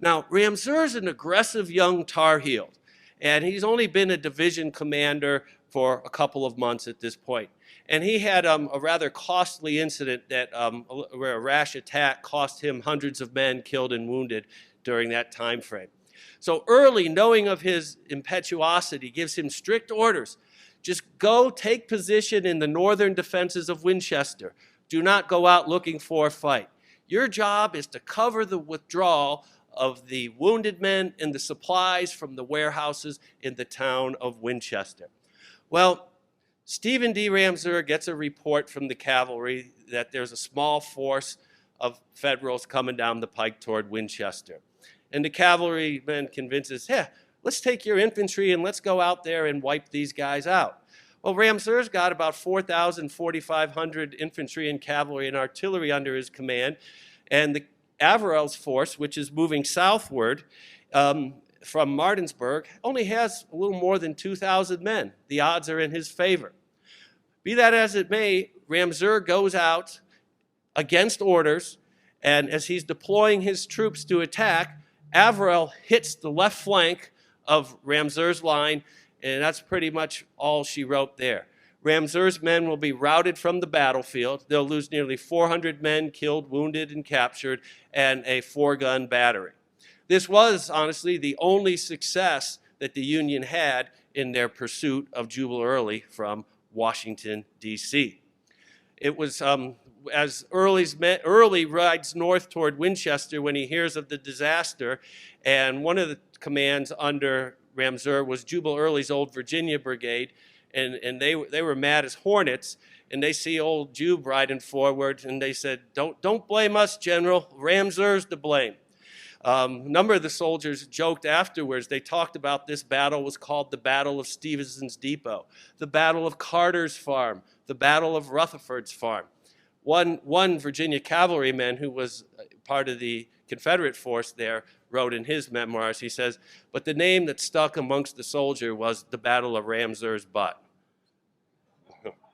Now, Ramseur's an aggressive young Tar Heel, and he's only been a division commander for a couple of months at this point. And he had a rather costly incident that where a rash attack cost him hundreds of men killed and wounded during that time frame. So Early, knowing of his impetuosity, gives him strict orders. Just go take position in the northern defenses of Winchester. Do not go out looking for a fight. Your job is to cover the withdrawal of the wounded men and the supplies from the warehouses in the town of Winchester. Well, Stephen D. Ramseur gets a report from the cavalry that there's a small force of Federals coming down the pike toward Winchester. And the cavalryman convinces, yeah, let's take your infantry and let's go out there and wipe these guys out. Well, Ramseur's got about 4,000, 4,500 infantry and cavalry and artillery under his command, and the Averell's force, which is moving southward from Martinsburg, only has a little more than 2,000 men. The odds are in his favor. Be that as it may, Ramseur goes out against orders, and as he's deploying his troops to attack, Averell hits the left flank of Ramseur's line, and that's pretty much all she wrote there. Ramseur's men will be routed from the battlefield. They'll lose nearly 400 men killed, wounded, and captured, and a 4-gun battery. This was, honestly, the only success that the Union had in their pursuit of Jubal Early from Washington, D.C. It was as Early rides north toward Winchester when he hears of the disaster, and one of the commands under Ramseur was Jubal Early's old Virginia Brigade, and they were mad as hornets, and they see old Jube riding forward, and they said, don't blame us, General. Ramseur's to blame. A number of the soldiers joked afterwards. They talked about this battle was called the Battle of Stevenson's Depot, the Battle of Carter's Farm, the Battle of Rutherford's Farm. One Virginia cavalryman who was part of the Confederate force there wrote in his memoirs, he says, but the name that stuck amongst the soldier was the Battle of Ramseur's Butt.